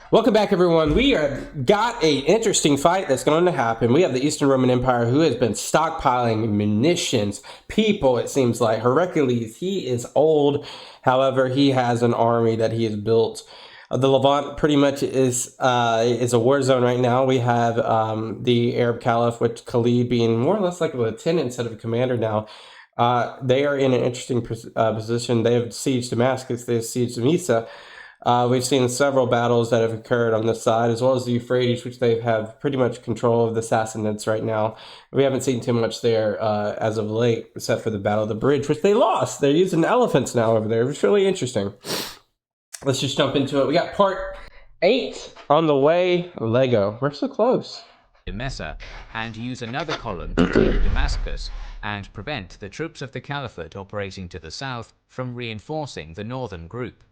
Welcome back, everyone. We got a interesting fight that's going to happen. We have the Eastern Roman Empire, who has been stockpiling munitions, people, it seems like. Hercules, he is old. However, he has an army that he has built. The Levant pretty much is a war zone right now. We have the Arab Caliph, with Khalid being more or less like a lieutenant instead of a commander now. They are in an interesting position. They have sieged Damascus. They have sieged Misa. We've seen several battles that have occurred on this side, as well as the Euphrates, which they have pretty much control of the Sassanids right now. We haven't seen too much there as of late, except for the Battle of the Bridge, which they lost. They're using elephants now over there. It's really interesting. Let's just jump into it. We got part 8 on the way. Lego. We're so close. Emesa, and use another column to take Damascus and prevent the troops of the Caliphate operating to the south from reinforcing the northern group.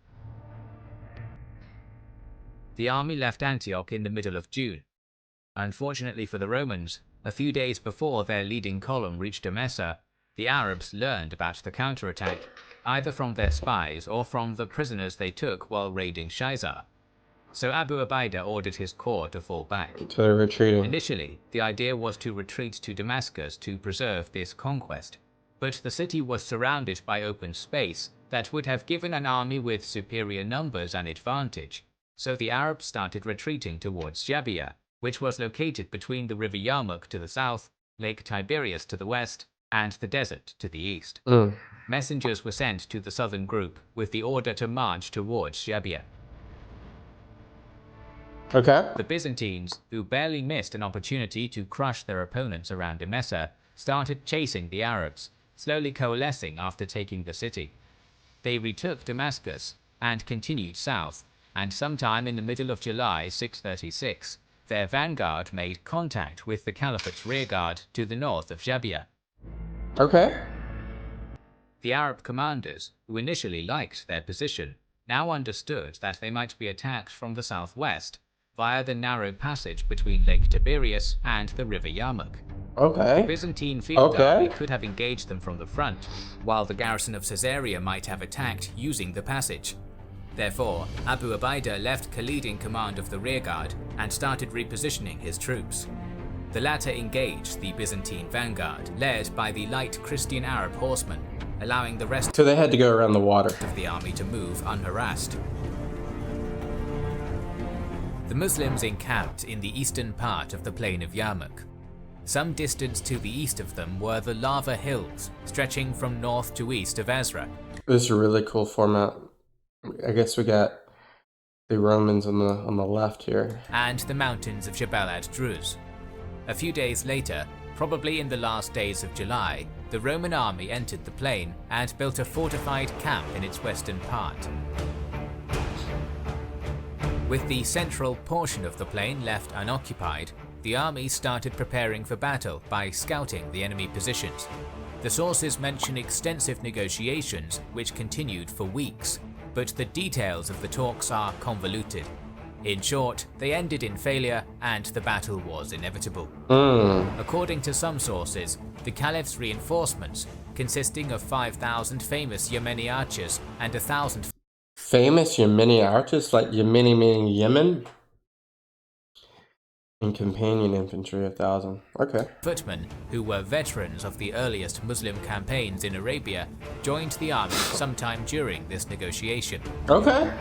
The army left Antioch in the middle of June. Unfortunately for the Romans, a few days before their leading column reached Emesa, the Arabs learned about the counterattack, either from their spies or from the prisoners they took while raiding Shaizar. So Abu Ubaidah ordered his corps to fall back. So they're retreating. Initially, the idea was to retreat to Damascus to preserve this conquest, but the city was surrounded by open space that would have given an army with superior numbers an advantage. So the Arabs started retreating towards Jabiya, which was located between the river Yarmouk to the south, Lake Tiberias to the west, and the desert to the east. Messengers were sent to the southern group with the order to march towards Jabiya. Okay. The Byzantines, who barely missed an opportunity to crush their opponents around Emesa, started chasing the Arabs, slowly coalescing after taking the city. They retook Damascus and continued south, and sometime in the middle of July 636, their vanguard made contact with the Caliphate's rearguard to the north of Jabiya. Okay. The Arab commanders, who initially liked their position, now understood that they might be attacked from the southwest via the narrow passage between Lake Tiberias and the river Yarmouk. Okay. The Byzantine field army could have engaged them from the front, while the garrison of Caesarea might have attacked using the passage. Therefore, Abu Ubaidah left Khalid in command of the rearguard and started repositioning his troops. The latter engaged the Byzantine vanguard, led by the light Christian Arab horsemen, allowing the rest So they had to go around the water of the army to move unharassed. The Muslims encamped in the eastern part of the plain of Yarmouk. Some distance to the east of them were the lava hills, stretching from north to east of Ezra. This is a really cool format. I guess we got the Romans on the left here. And the mountains of Jabal ad-Druz. A few days later, probably in the last days of July, the Roman army entered the plain and built a fortified camp in its western part. With the central portion of the plain left unoccupied, the army started preparing for battle by scouting the enemy positions. The sources mention extensive negotiations which continued for weeks, but the details of the talks are convoluted. In short, they ended in failure and the battle was inevitable. According to some sources, the Caliph's reinforcements, consisting of 5,000 famous Yemeni archers and 1,000 famous Yemeni archers, like Yemeni meaning Yemen, and companion infantry 1,000. Okay. footmen, who were veterans of the earliest Muslim campaigns in Arabia, joined the army sometime during this negotiation. Okay.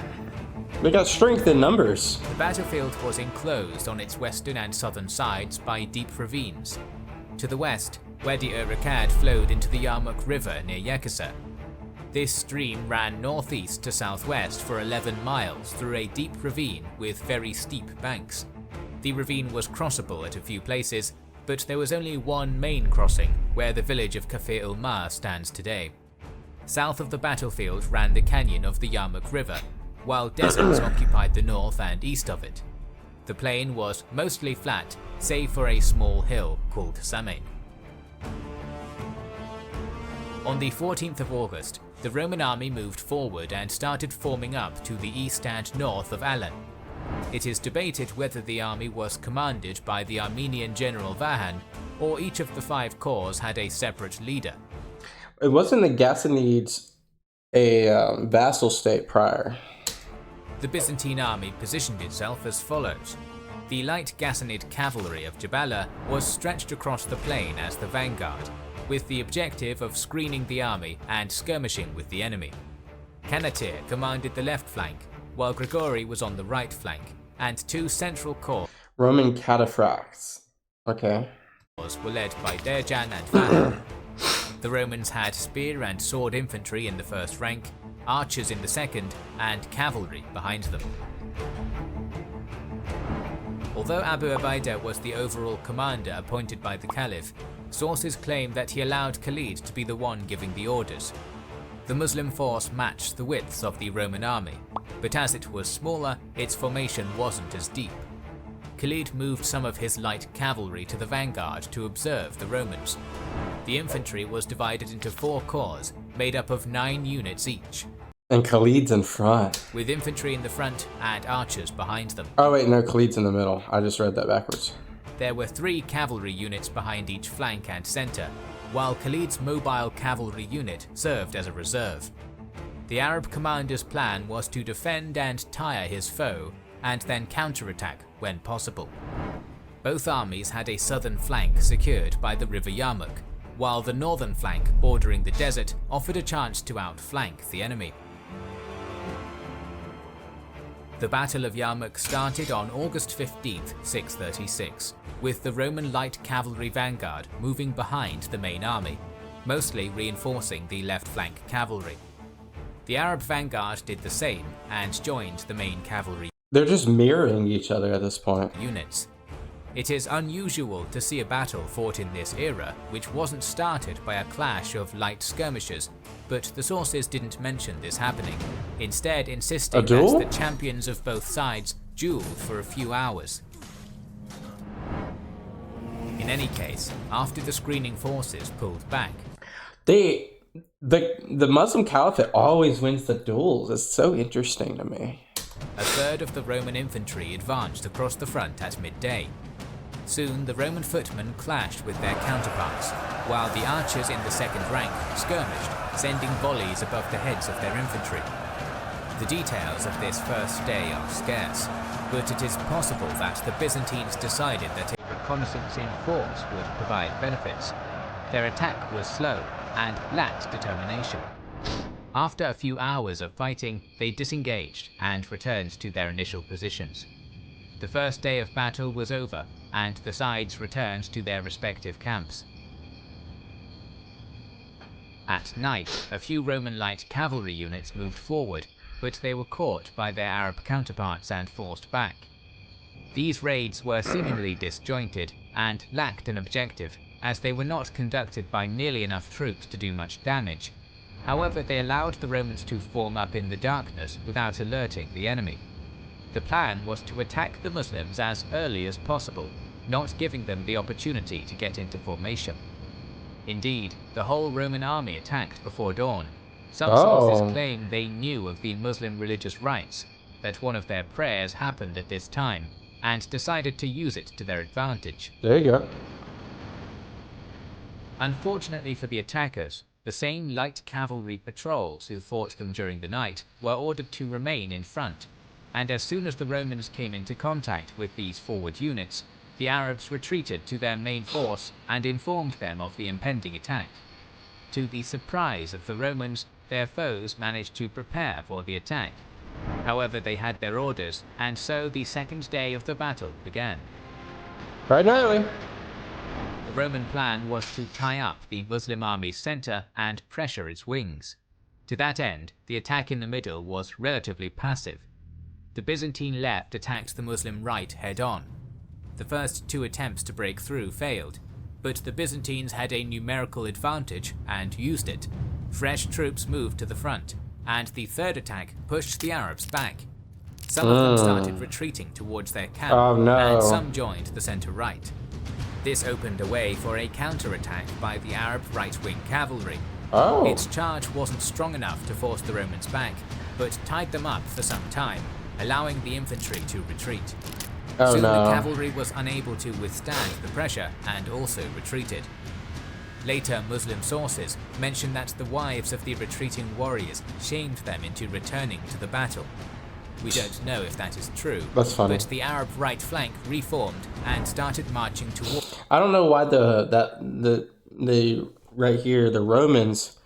They got strength in numbers. The battlefield was enclosed on its western and southern sides by deep ravines. To the west, Wadi-ur-Rakad flowed into the Yarmouk River near Yekasa. This stream ran northeast to southwest for 11 miles through a deep ravine with very steep banks. The ravine was crossable at a few places, but there was only one main crossing, where the village of Kafir-ul-Ma stands today. South of the battlefield ran the canyon of the Yarmouk River, while deserts occupied the north and east of it. The plain was mostly flat, save for a small hill called Samain. On the 14th of August, the Roman army moved forward and started forming up to the east and north of Alan. It is debated whether the army was commanded by the Armenian general Vahan, or each of the 5 corps had a separate leader. It wasn't the Gassanids a vassal state prior? The Byzantine army positioned itself as follows. The light Ghassanid cavalry of Jabala was stretched across the plain as the vanguard, with the objective of screening the army and skirmishing with the enemy. Kanatir commanded the left flank, while Grigori was on the right flank, and two central corps Roman cataphracts. Okay. were led by Derjan and Van. The Romans had spear and sword infantry in the first rank, archers in the second, and cavalry behind them. Although Abu Ubaidah was the overall commander appointed by the Caliph, sources claim that he allowed Khalid to be the one giving the orders. The Muslim force matched the widths of the Roman army, but as it was smaller, its formation wasn't as deep. Khalid moved some of his light cavalry to the vanguard to observe the Romans. The infantry was divided into 4 corps, made up of 9 units each, And Khalid's in front. with infantry in the front and archers behind them. Oh wait, no, Khalid's in the middle. I just read that backwards. There were 3 cavalry units behind each flank and center, while Khalid's mobile cavalry unit served as a reserve. The Arab commander's plan was to defend and tire his foe, and then counterattack when possible. Both armies had a southern flank secured by the river Yarmouk, while the northern flank bordering the desert offered a chance to outflank the enemy. The Battle of Yarmouk started on August 15, 636, with the Roman light cavalry vanguard moving behind the main army, mostly reinforcing the left flank cavalry. The Arab vanguard did the same and joined the main cavalry They're just mirroring each other at this point. units. It is unusual to see a battle fought in this era which wasn't started by a clash of light skirmishers, but the sources didn't mention this happening, instead insisting A duel? that the champions of both sides dueled for a few hours. In any case, after the screening forces pulled back, The Muslim Caliphate always wins the duels. It's so interesting to me. a third of the Roman infantry advanced across the front at midday. Soon the Roman footmen clashed with their counterparts, while the archers in the second rank skirmished, sending volleys above the heads of their infantry. The details of this first day are scarce, but it is possible that the Byzantines decided that a reconnaissance in force would provide benefits. Their attack was slow and lacked determination. After a few hours of fighting, they disengaged and returned to their initial positions. The first day of battle was over, and the sides returned to their respective camps. At night, a few Roman light cavalry units moved forward, but they were caught by their Arab counterparts and forced back. These raids were seemingly disjointed and lacked an objective, as they were not conducted by nearly enough troops to do much damage. However, they allowed the Romans to form up in the darkness without alerting the enemy. The plan was to attack the Muslims as early as possible, not giving them the opportunity to get into formation. Indeed, the whole Roman army attacked before dawn. Some sources claim they knew of the Muslim religious rites, that one of their prayers happened at this time, and decided to use it to their advantage. There you go. Unfortunately for the attackers, the same light cavalry patrols who fought them during the night were ordered to remain in front, and as soon as the Romans came into contact with these forward units, the Arabs retreated to their main force and informed them of the impending attack. To the surprise of the Romans, their foes managed to prepare for the attack. However, they had their orders, and so the second day of the battle began. Right and early. The Roman plan was to tie up the Muslim army's center and pressure its wings. To that end, the attack in the middle was relatively passive. The Byzantine left attacked the Muslim right head-on. The first 2 attempts to break through failed, but the Byzantines had a numerical advantage and used it. Fresh troops moved to the front, and the third attack pushed the Arabs back. Some of them started retreating towards their camp, and some joined the center right. This opened a way for a counterattack by the Arab right-wing cavalry. Its charge wasn't strong enough to force the Romans back, but tied them up for some time, allowing the infantry to retreat. Soon the cavalry was unable to withstand the pressure and also retreated. Later Muslim sources mention that the wives of the retreating warriors shamed them into returning to the battle. We don't know if that is true. That's funny. But the Arab right flank reformed and started marching toward. I don't know why the right here, the Romans,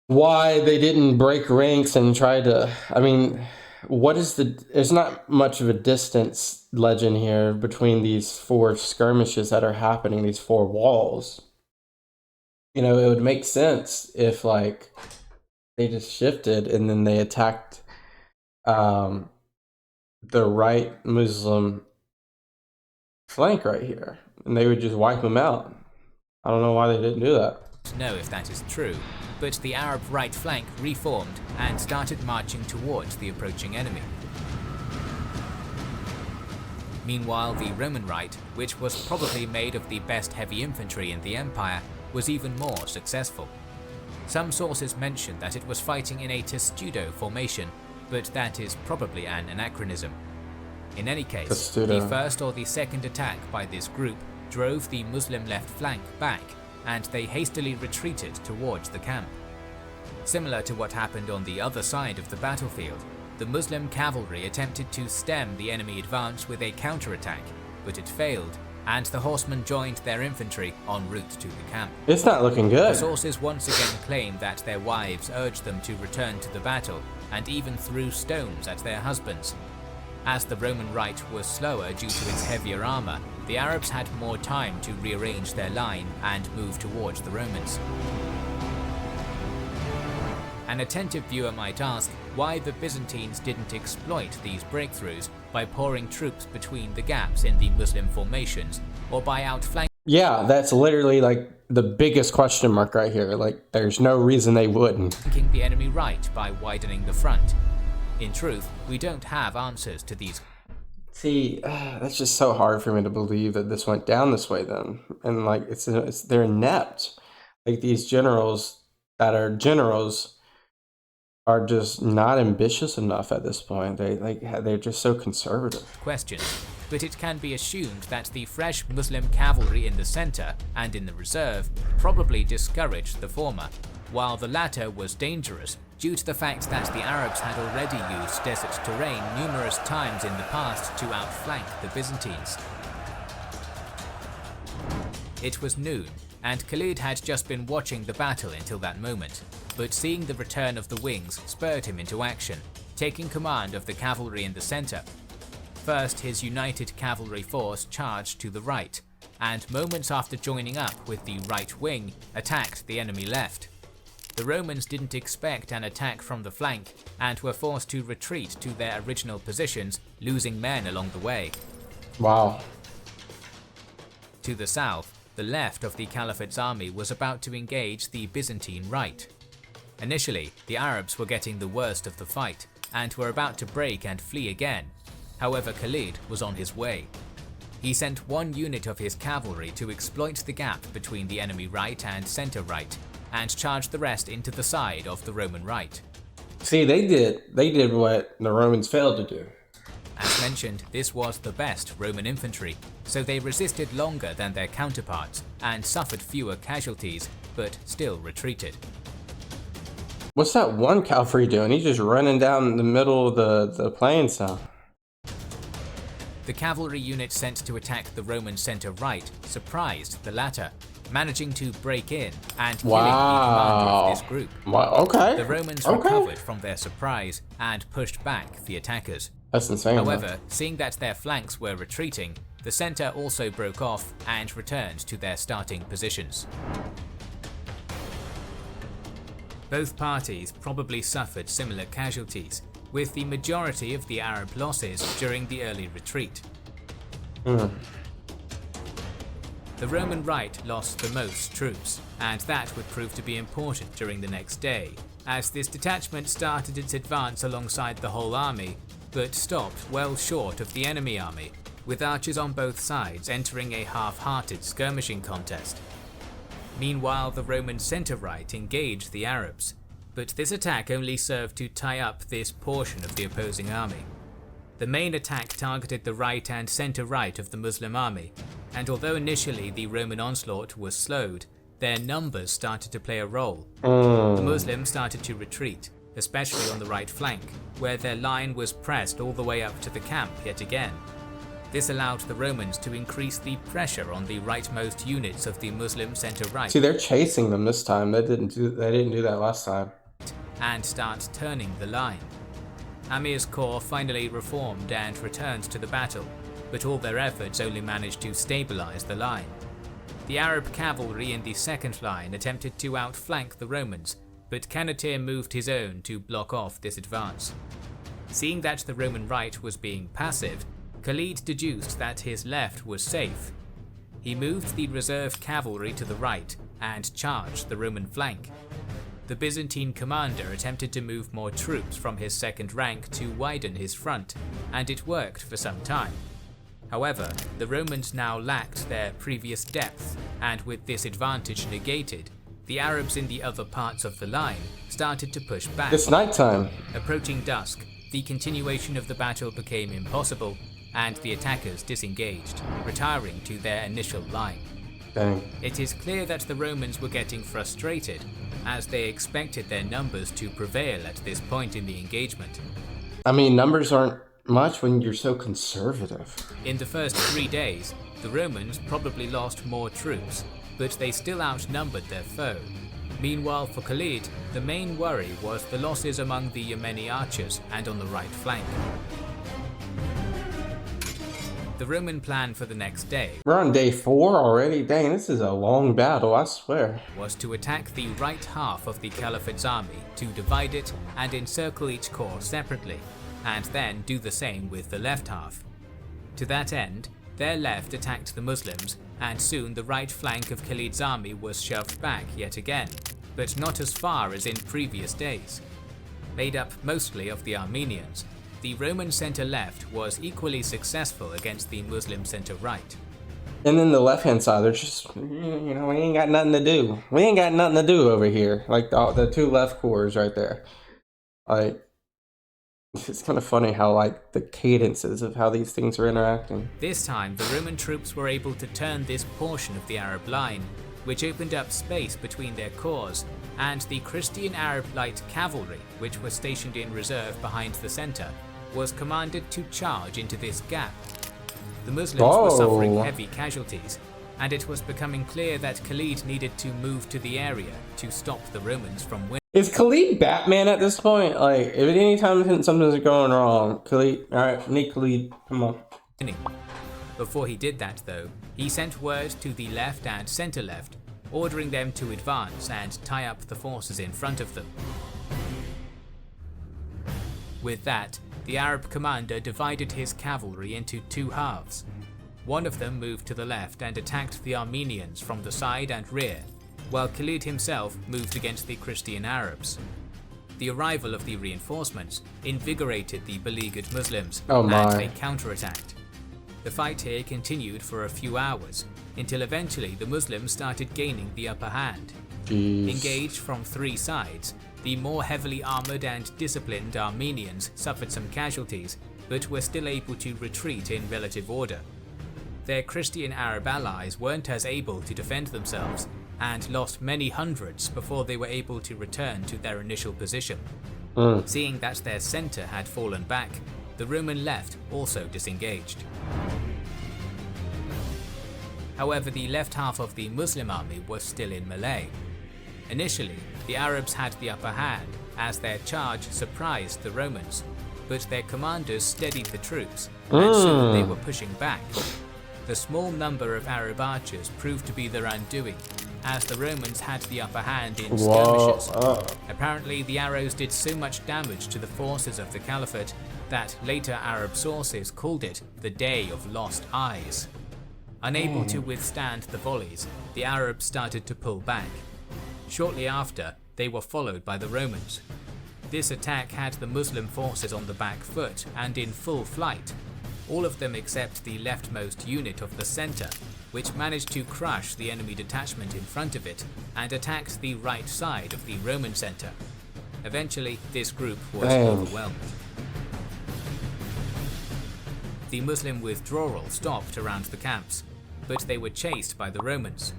why they didn't break ranks and try to. I mean, what is there's not much of a distance legend here between these 4 skirmishes that are happening, these 4 walls. You know, it would make sense if like they just shifted and then they attacked the right Muslim flank right here, and they would just wipe them out. I don't know why they didn't do that. Know if that is true, but the Arab right flank reformed and started marching towards the approaching enemy. Meanwhile, the Roman right, which was probably made of the best heavy infantry in the empire, was even more successful. Some sources mention that it was fighting in a testudo formation, but that is probably an anachronism. In any case, Testudo. the first or the second attack by this group drove the Muslim left flank back, and they hastily retreated towards the camp. Similar to what happened on the other side of the battlefield, the Muslim cavalry attempted to stem the enemy advance with a counterattack, but it failed, and the horsemen joined their infantry en route to the camp. It's not looking The good. sources once again claim that their wives urged them to return to the battle, and even threw stones at their husbands. As the Roman right was slower due to its heavier armour, the Arabs had more time to rearrange their line and move towards the Romans. An attentive viewer might ask why the Byzantines didn't exploit these breakthroughs by pouring troops between the gaps in the Muslim formations, or by outflanking Yeah, that's literally like the biggest question mark right here. Like, there's no reason they wouldn't. the enemy right by widening the front. In truth, we don't have answers to these. See, that's just so hard for me to believe that this went down this way then. And like, they're inept. Like, these generals that are generals are just not ambitious enough at this point. They're just so conservative. Questions, but it can be assumed that the fresh Muslim cavalry in the center and in the reserve probably discouraged the former, while the latter was dangerous due to the fact that the Arabs had already used desert terrain numerous times in the past to outflank the Byzantines. It was noon, and Khalid had just been watching the battle until that moment, but seeing the return of the wings spurred him into action, taking command of the cavalry in the center. First, his united cavalry force charged to the right, and moments after joining up with the right wing, attacked the enemy left. The Romans didn't expect an attack from the flank, and were forced to retreat to their original positions, losing men along the way. Wow. To the south, the left of the Caliphate's army was about to engage the Byzantine right. Initially, the Arabs were getting the worst of the fight, and were about to break and flee again. However, Khalid was on his way. He sent one unit of his cavalry to exploit the gap between the enemy right and center right, and charged the rest into the side of the Roman right. See, they did what the Romans failed to do. As mentioned, this was the best Roman infantry, so they resisted longer than their counterparts and suffered fewer casualties, but still retreated. What's that one cavalry doing? He's just running down the middle of the plains now. The cavalry unit sent to attack the Roman center right surprised the latter, managing to break in and killing the commander of this group. Wow, okay. The Romans recovered from their surprise and pushed back the attackers. That's insane. However, seeing that their flanks were retreating, the center also broke off and returned to their starting positions. Both parties probably suffered similar casualties, with the majority of the Arab losses during the early retreat. The Roman right lost the most troops, and that would prove to be important during the next day, as this detachment started its advance alongside the whole army, but stopped well short of the enemy army, with archers on both sides entering a half-hearted skirmishing contest. Meanwhile, the Roman center-right engaged the Arabs, but this attack only served to tie up this portion of the opposing army. The main attack targeted the right and center-right of the Muslim army, and although initially the Roman onslaught was slowed, their numbers started to play a role. The Muslims started to retreat, especially on the right flank, where their line was pressed all the way up to the camp yet again. This allowed the Romans to increase the pressure on the rightmost units of the Muslim centre-right. See, they're chasing them this time. They didn't do that last time. And start turning the line. Amir's corps finally reformed and returned to the battle, but all their efforts only managed to stabilize the line. The Arab cavalry in the second line attempted to outflank the Romans, but Canatir moved his own to block off this advance. Seeing that the Roman right was being passive, Khalid deduced that his left was safe. He moved the reserve cavalry to the right and charged the Roman flank. The Byzantine commander attempted to move more troops from his second rank to widen his front, and it worked for some time. However, the Romans now lacked their previous depth, and with this advantage negated, the Arabs in the other parts of the line started to push back. It's nighttime. Approaching dusk, the continuation of the battle became impossible, and the attackers disengaged, retiring to their initial line. Dang. It is clear that the Romans were getting frustrated, as they expected their numbers to prevail at this point in the engagement. I mean, numbers aren't much when you're so conservative. In the first 3 days, the Romans probably lost more troops, but they still outnumbered their foe. Meanwhile, for Khalid, the main worry was the losses among the Yemeni archers and on the right flank. The Roman plan for the next day We're on day 4 already? Dang, this is a long battle, I swear. was to attack the right half of the Caliphate's army, to divide it and encircle each corps separately, and then do the same with the left half. To that end, their left attacked the Muslims, and soon the right flank of Khalid's army was shoved back yet again, but not as far as in previous days. Made up mostly of the Armenians, the Roman centre-left was equally successful against the Muslim centre-right. And then the left-hand side, they're just, you know, we ain't got nothing to do. We ain't got nothing to do over here. Like the two left corps right there. Like, it's kind of funny how, like, the cadences of how these things are interacting. This time, the Roman troops were able to turn this portion of the Arab line, which opened up space between their corps, and the Christian Arab light cavalry, which was stationed in reserve behind the centre, was commanded to charge into this gap. The Muslims were suffering heavy casualties, and it was becoming clear that Khalid needed to move to the area to stop the Romans from winning. Is Khalid Batman at this point? Like, if at any time something's going wrong, Khalid, alright, need Khalid, come on. Before he did that though, he sent word to the left and centre-left, ordering them to advance and tie up the forces in front of them. With that, the Arab commander divided his cavalry into 2 halves. One of them moved to the left and attacked the Armenians from the side and rear, while Khalid himself moved against the Christian Arabs. The arrival of the reinforcements invigorated the beleaguered Muslims, and they counterattacked. The fight here continued for a few hours, until eventually the Muslims started gaining the upper hand. Engaged from 3 sides, the more heavily armoured and disciplined Armenians suffered some casualties, but were still able to retreat in relative order. Their Christian Arab allies weren't as able to defend themselves, and lost many hundreds before they were able to return to their initial position. Seeing that their centre had fallen back, the Roman left also disengaged. However, the left half of the Muslim army was still in melee. Initially, the Arabs had the upper hand as their charge surprised the Romans, but their commanders steadied the troops, and soon they were pushing back. The small number of Arab archers proved to be their undoing, as the Romans had the upper hand in skirmishes. Apparently, the arrows did so much damage to the forces of the Caliphate that later Arab sources called it the Day of Lost Eyes. Unable to withstand the volleys, the Arabs started to pull back. Shortly after, they were followed by the Romans. This attack had the Muslim forces on the back foot and in full flight, all of them except the leftmost unit of the centre, which managed to crush the enemy detachment in front of it and attacked the right side of the Roman centre. Eventually, this group was overwhelmed. The Muslim withdrawal stopped around the camps, but they were chased by the Romans.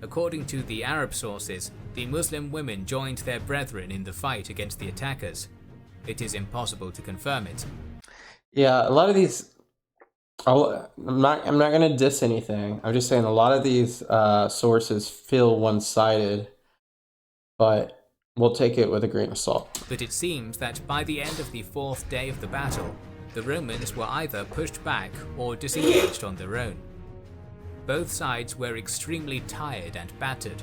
According to the Arab sources, The Muslim women joined their brethren in the fight against the attackers. It is impossible to confirm it. Yeah, a lot of these. I'm not going to diss anything. I'm just saying a lot of these sources feel one-sided, but we'll take it with a grain of salt. But it seems that by the end of the 4th day of the battle, the Romans were either pushed back or disengaged on their own. Both sides were extremely tired and battered.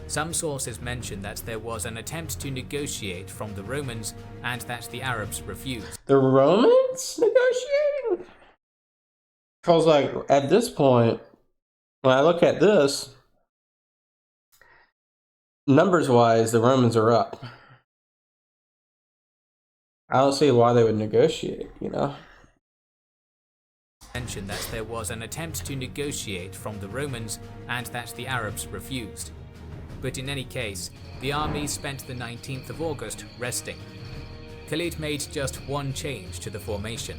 Some sources mention that there was an attempt to negotiate from the Romans and that the Arabs refused. The Romans negotiating? Because, like, at this point, when I look at this, numbers-wise, the Romans are up. I don't see why they would negotiate, you know? Mentioned that there was an attempt to negotiate from the Romans and that the Arabs refused. But in any case, the army spent the 19th of August resting. Khalid made just one change to the formation.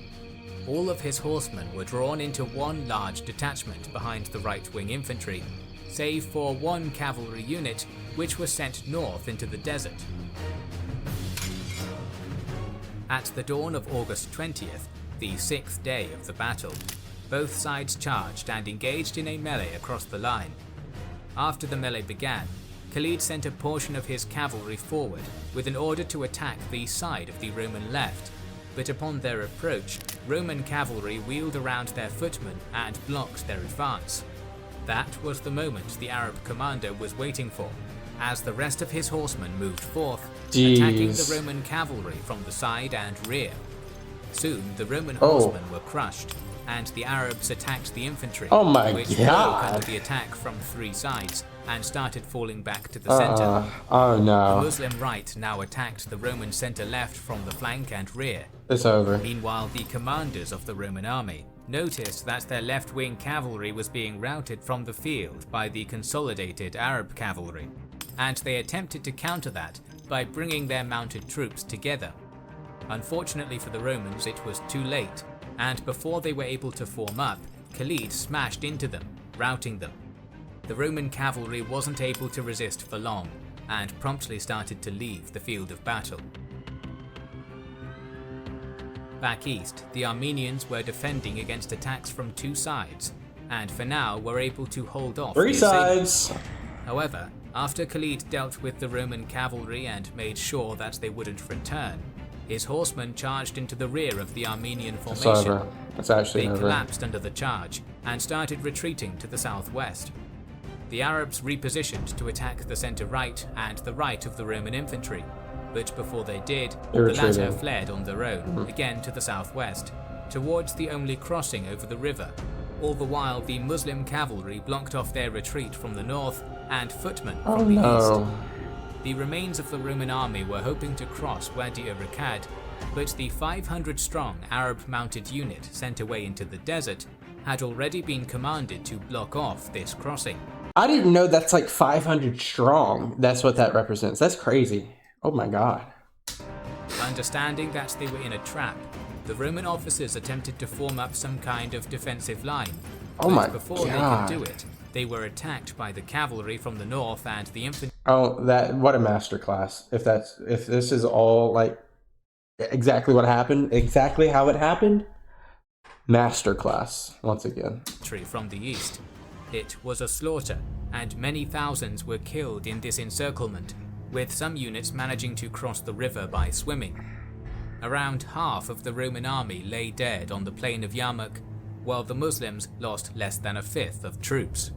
All of his horsemen were drawn into one large detachment behind the right-wing infantry, save for one cavalry unit which was sent north into the desert. At the dawn of August 20th, the 6th day of the battle, both sides charged and engaged in a melee across the line. After the melee began, Khalid sent a portion of his cavalry forward with an order to attack the side of the Roman left, but upon their approach, Roman cavalry wheeled around their footmen and blocked their advance. That was the moment the Arab commander was waiting for, as the rest of his horsemen moved forth, attacking the Roman cavalry from the side and rear. Soon the Roman horsemen were crushed, and the Arabs attacked the infantry, which broke under the attack from 3 sides and started falling back to the center. Oh no. The Muslim right now attacked the Roman center left from the flank and rear. It's over. Meanwhile, the commanders of the Roman army noticed that their left-wing cavalry was being routed from the field by the consolidated Arab cavalry, and they attempted to counter that by bringing their mounted troops together. Unfortunately for the Romans, it was too late, and before they were able to form up, Khalid smashed into them, routing them. The Roman cavalry wasn't able to resist for long, and promptly started to leave the field of battle. Back east, the Armenians were defending against attacks from 2 sides, and for now were able to hold off 3 sides. However, after Khalid dealt with the Roman cavalry and made sure that they wouldn't return, his horsemen charged into the rear of the Armenian formation. They collapsed under the charge and started retreating to the southwest. The Arabs repositioned to attack the center right and the right of the Roman infantry, but before they did, the latter fled on their own, again to the southwest, towards the only crossing over the river. All the while, the Muslim cavalry blocked off their retreat from the north and footmen from the east. The remains of the Roman army were hoping to cross Wadi al-Rakad, but the 500-strong Arab mounted unit sent away into the desert had already been commanded to block off this crossing. I didn't know that's like 500 strong. That's what that represents. That's crazy. Oh my god. Understanding that they were in a trap, the Roman officers attempted to form up some kind of defensive line. But before they could do it, they were attacked by the cavalry from the north and the infantry. Oh, what a masterclass. If this is all like exactly what happened, exactly how it happened, masterclass once again. From the east. It was a slaughter, and many thousands were killed in this encirclement, with some units managing to cross the river by swimming. Around half of the Roman army lay dead on the plain of Yarmouk, while the Muslims lost less than 1/5 of troops.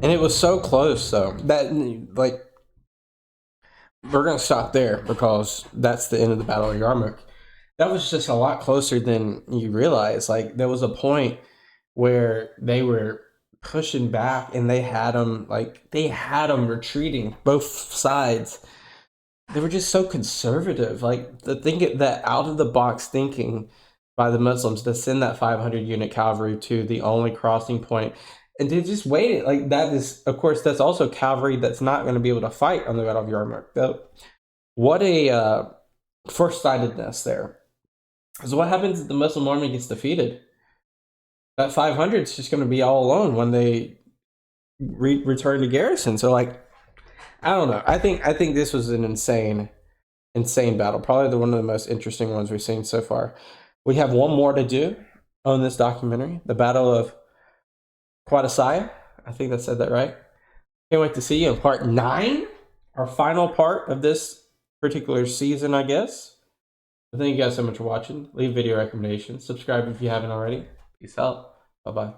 And it was so close, though, that, like, we're going to stop there because that's the end of the Battle of Yarmouk. That was just a lot closer than you realize. Like, there was a point where they were pushing back and they had them retreating, both sides. They were just so conservative. Like, that out of the box thinking by the Muslims to send that 500 unit cavalry to the only crossing point, and they just waited. Like, that is, of course, that's also cavalry that's not going to be able to fight on the Battle of Yarmouk. What a foresighted-ness there. Because what happens if the Muslim army gets defeated? That 500 is just going to be all alone when they return to garrison. So, like, I don't know. I think this was an insane battle. Probably one of the most interesting ones we've seen so far. We have one more to do on this documentary, the Battle of Quadasaya. I think that said that right. Can't wait to see you in part 9, our final part of this particular season, I guess. Thank you guys so much for watching. Leave video recommendations. Subscribe if you haven't already. Peace out. Bye-bye.